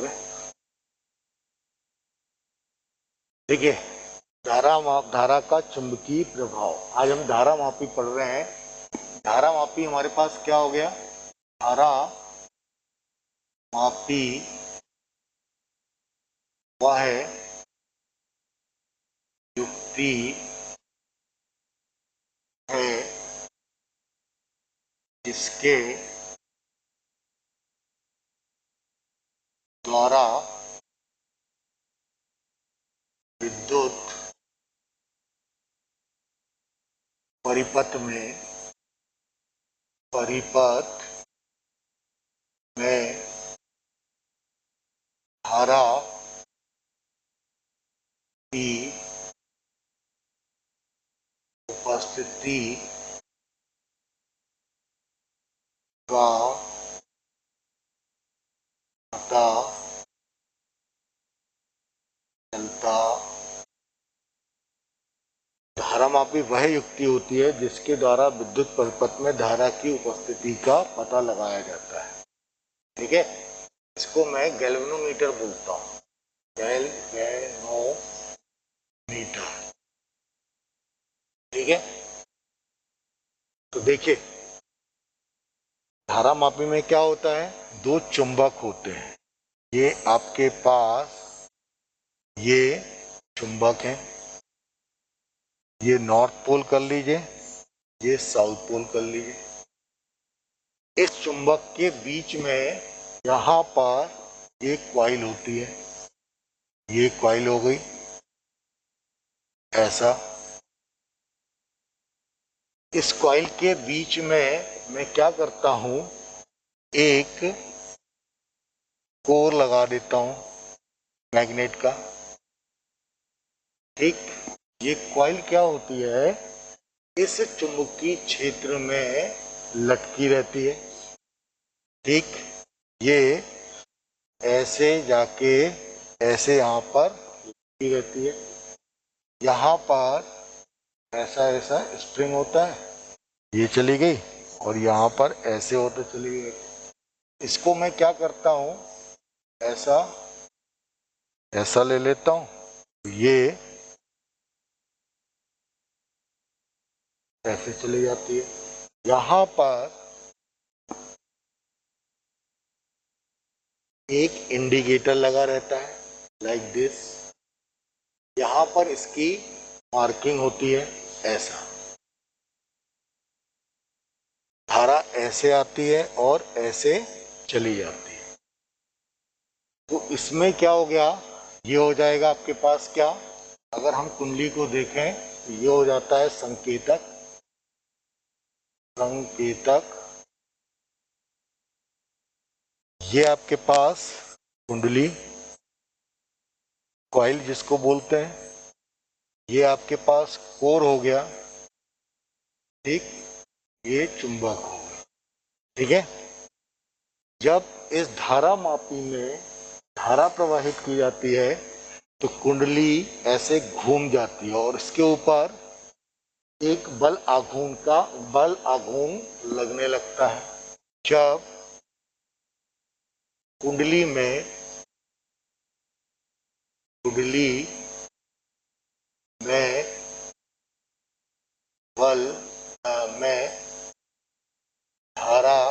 सूत्र है। देखिए, धारा का चुंबकीय प्रभाव। आज हम धारा मापी पढ़ रहे हैं। धारा मापी हमारे पास क्या हो गया? धारा मापी वह युक्ति है जिसके द्वारा विद्युत परिपथ में धारा की उपस्थिति का पता चलता। धारामापी वह युक्ति होती है जिसके द्वारा विद्युत परिपथ में धारा की उपस्थिति का पता लगाया जाता है। ठीक है, इसको मैं गैल्वेनोमीटर बोलता हूँ। गैल्वेनोमीटर। ठीक है, तो देखिए, धारा मापी में क्या होता है? दो चुंबक होते हैं। ये आपके पास ये चुंबक है, ये नॉर्थ पोल कर लीजिए, ये साउथ पोल कर लीजिए। इस चुंबक के बीच में यहाँ पर एक कॉइल होती है, ये कॉइल हो गई ऐसा। इस कॉइल के बीच में मैं क्या करता हूं, एक कोर लगा देता हूं मैग्नेट का। ठीक, ये कॉइल क्या होती है? इस चुंबकीय क्षेत्र में लटकी रहती है। ठीक, ये ऐसे जाके ऐसे यहाँ पर लटकी रहती है। यहाँ पर ऐसा ऐसा स्प्रिंग होता है, ये चली गई, और यहाँ पर ऐसे होते चली गई। इसको मैं क्या करता हूँ, ऐसा ऐसा ले लेता हूँ, ये ऐसे चली जाती है। यहाँ पर एक इंडिकेटर लगा रहता है, लाइक दिस। यहाँ पर इसकी मार्किंग होती है ऐसा। धारा ऐसे आती है और ऐसे चली जाती है। तो इसमें क्या हो गया? ये हो जाएगा आपके पास क्या? अगर हम कुंडली को देखें तो ये हो जाता है संकेतक। ये आपके पास कुंडली, कॉइल जिसको बोलते हैं, ये आपके पास कोर हो गया। ठीक, ये चुंबक हो गया। ठीक है, जब इस धारा मापी में धारा प्रवाहित की जाती है तो कुंडली ऐसे घूम जाती है और इसके ऊपर एक बल आघूर्ण लगने लगता है। जब कुंडली में बल में धारा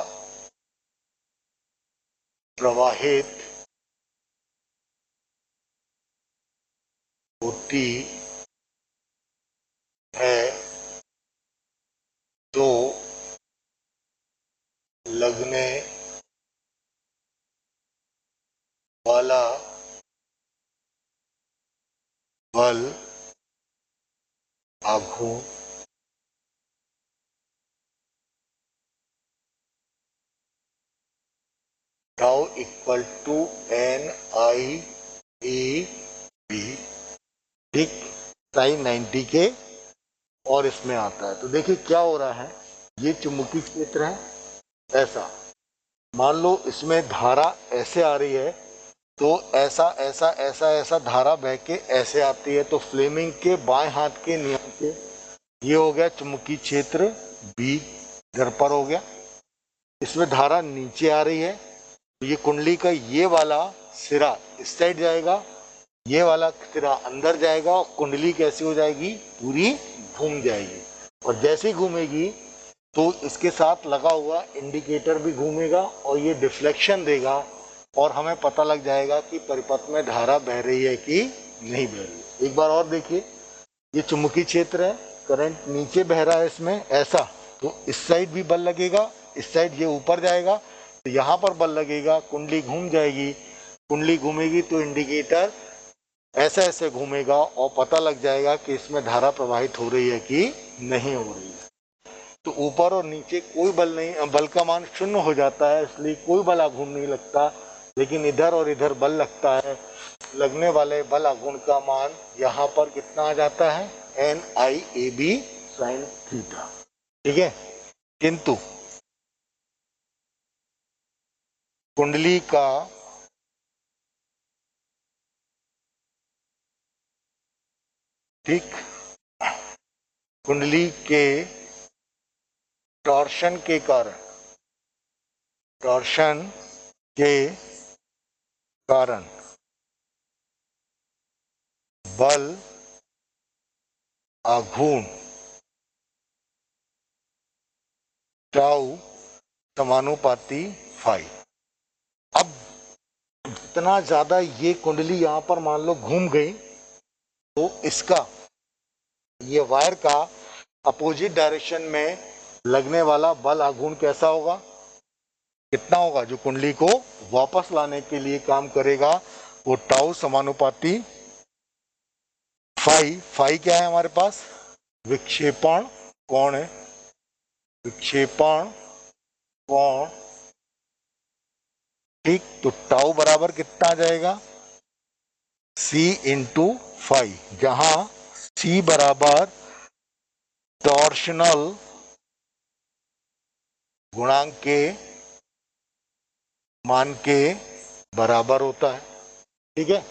प्रवाहित होती है तो लगने वाला बल आघूर्ण टाउ इक्वल टू NIEB। ठीक, साइन 90 के और इसमें आता है। तो देखिए क्या हो रहा है, ये चुंबकीय क्षेत्र है ऐसा। मान लो इसमें धारा ऐसे आ रही है, तो ऐसा ऐसा ऐसा ऐसा धारा बह के ऐसे आती है। तो फ्लेमिंग के बाएं हाथ के नियम से ये हो गया चुंबकीय क्षेत्र B, इधर पर हो गया। इसमें धारा नीचे आ रही है, तो ये कुंडली का ये वाला सिरा इस साइड जाएगा, ये वाला सिरा अंदर जाएगा और कुंडली कैसी हो जाएगी, पूरी घूम जाएगी। और जैसे ही घूमेगी तो इसके साथ लगा हुआ इंडिकेटर भी घूमेगा और ये डिफ्लेक्शन देगा और हमें पता लग जाएगा कि परिपथ में धारा बह रही है कि नहीं बह रही है। एक बार और देखिए, ये चुंबकीय क्षेत्र है, करंट नीचे बह रहा है इसमें ऐसा, तो इस साइड भी बल लगेगा, इस साइड ये ऊपर जाएगा तो यहाँ पर बल लगेगा, कुंडली घूम जाएगी, कुंडली घूमेगी तो इंडिकेटर ऐसे ऐसे घूमेगा और पता लग जाएगा कि इसमें धारा प्रवाहित हो रही है कि नहीं हो रही है। तो ऊपर और नीचे कोई बल नहीं, बल का मान शून्य हो जाता है, इसलिए कोई बल आघूर्ण नहीं लगता, लेकिन इधर और इधर बल लगता है। लगने वाले बल आघूर्ण का मान यहाँ पर कितना आ जाता है, NIAB sin थीटा। ठीक है, किंतु कुंडली का ठीक, कुंडली के टॉर्शन के कारण, टॉर्शन के कारण बल आघूर्ण टाउ समानुपाती फाई। अब इतना ज्यादा ये कुंडली यहाँ पर मान लो घूम गई तो इसका, ये वायर का अपोजिट डायरेक्शन में लगने वाला बल आघूर्ण कैसा होगा, कितना होगा, जो कुंडली को वापस लाने के लिए काम करेगा वो टाउ समानुपाती फाई। फाई क्या है हमारे पास, विक्षेपण कोण है, विक्षेपण कोण। ठीक, तो टाउ बराबर कितना आ जाएगा, C इंटू फाई, जहां C बराबर टॉर्शनल गुणांक के मान के बराबर होता है। ठीक है,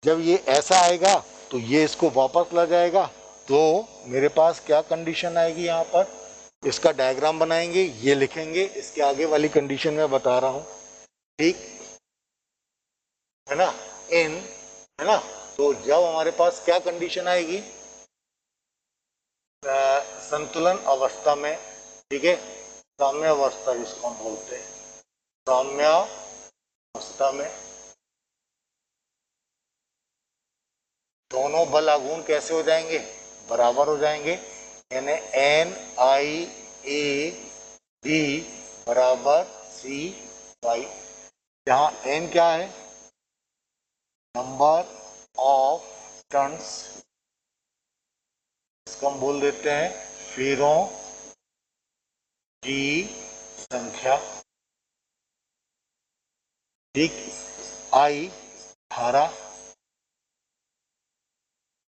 जब ये ऐसा आएगा तो ये इसको वापस ला जाएगा, तो मेरे पास क्या कंडीशन आएगी, यहाँ पर इसका डायग्राम बनाएंगे, ये लिखेंगे, इसके आगे वाली कंडीशन मैं बता रहा हूं। ठीक है ना, इन, है ना, तो जब हमारे पास क्या कंडीशन आएगी, संतुलन अवस्था में, ठीक है, साम्य अवस्था जिसको हम बोलते हैं, साम्य अवस्था में दोनों बल आघूर्ण कैसे हो जाएंगे, बराबर हो जाएंगे, यानी NIAB बराबर CY, जहां N क्या है, नंबर ऑफ टर्न्स, इसको हम बोल देते हैं फेरों की संख्या। ठीक, I धारा,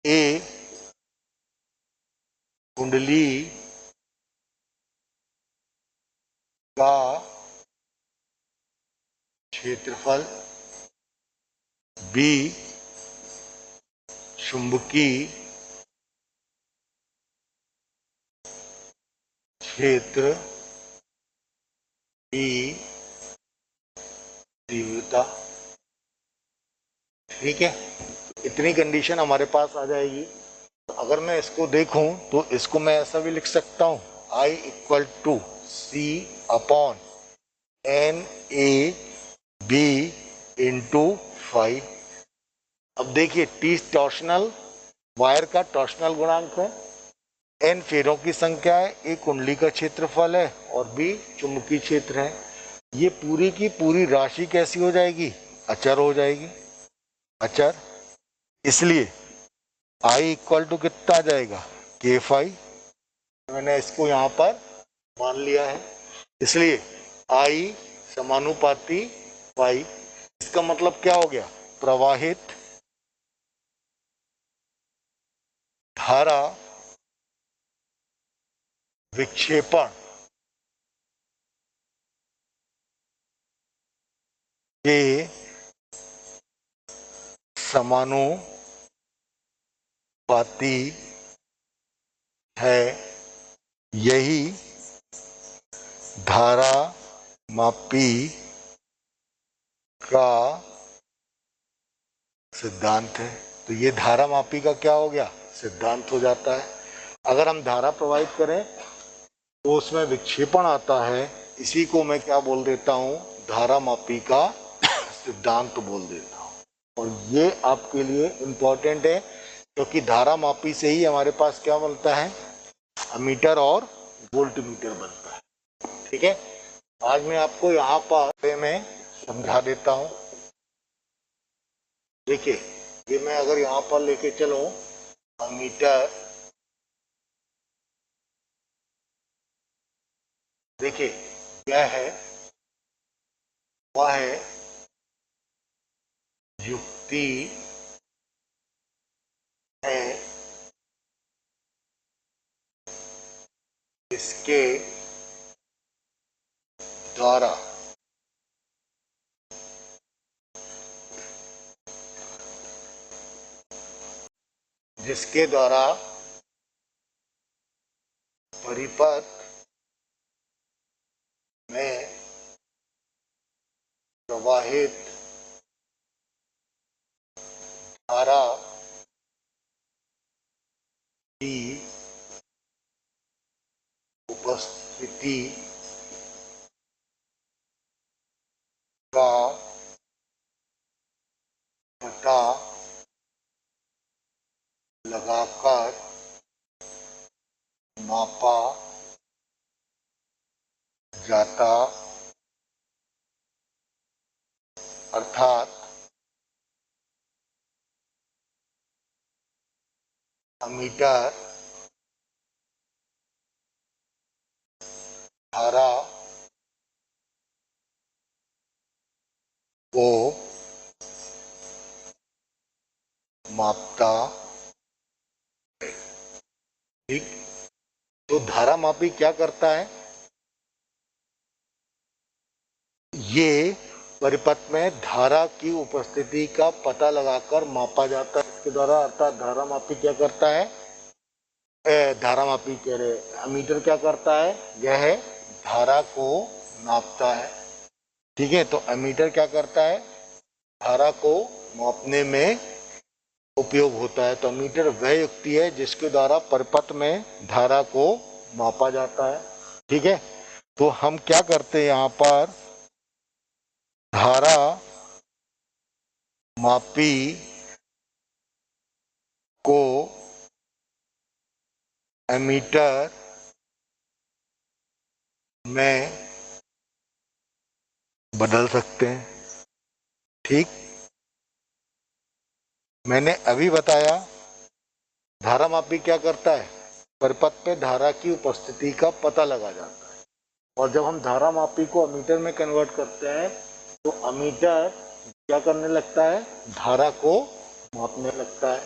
A कुंडली का क्षेत्रफल, B चुंबकीय क्षेत्र की तीव्रता। ठीक है, इतनी कंडीशन हमारे पास आ जाएगी। तो अगर मैं इसको देखूं तो इसको मैं ऐसा भी लिख सकता हूं, I equal to C upon NAB into phi. अब देखिए, T टॉर्शनल वायर का टॉर्शनल गुणांक है, N फेरों की संख्या है, A कुंडली का क्षेत्रफल है और B चुंबकीय क्षेत्र है। ये पूरी की पूरी राशि कैसी हो जाएगी, अचर हो जाएगी, अचर। इसलिए I इक्वल टू कितना आ जाएगा, K फाई। मैंने इसको यहाँ पर मान लिया है, इसलिए I समानुपाती फाई। इसका मतलब क्या हो गया, प्रवाहित धारा विक्षेपण के समानुपाती है। यही धारा मापी का सिद्धांत है। तो ये धारा मापी का क्या हो गया, सिद्धांत हो जाता है। अगर हम धारा प्रवाहित करें तो उसमें विक्षेपण आता है, इसी को मैं क्या बोल देता हूँ, धारा मापी का सिद्धांत बोल देता हूँ। और ये आपके लिए इम्पोर्टेंट है क्योंकि धारा मापी से ही हमारे पास क्या मिलता है, अमीटर और वोल्टमीटर बनता है। ठीक है, आज मैं आपको यहाँ पर मैं समझा देता हूँ। देखिए, ये मैं अगर यहाँ पर लेके चलूं, अमीटर, देखिए क्या है, वह है युक्ति है इसके द्वारा जिसके द्वारा परिपथ में प्रवाहित धारा की उपस्थिति का पता लगाकर मापा जाता, अर्थात अमीटर धारा को मापता है। ठीक, तो धारा मापी क्या करता है, ये परिपथ में धारा की उपस्थिति का पता लगाकर मापा जाता है इसके द्वारा, अर्थात धारा मापी क्या करता है, धारा मापी कह रहे, अमीटर क्या करता है, यह धारा को नापता है। ठीक है, तो अमीटर क्या करता है, धारा को मापने में उपयोग होता है। तो अमीटर वह युक्ति है जिसके द्वारा परिपथ में धारा को मापा जाता है। ठीक है, तो हम क्या करते हैं, यहाँ पर धारा मापी को एमीटर में बदल सकते हैं। ठीक, मैंने अभी बताया धारा मापी क्या करता है, परिपथ पे धारा की उपस्थिति का पता लगा जाता है। और जब हम धारा मापी को अमीटर में कन्वर्ट करते हैं तो अमीटर क्या करने लगता है, धारा को मापने लगता है।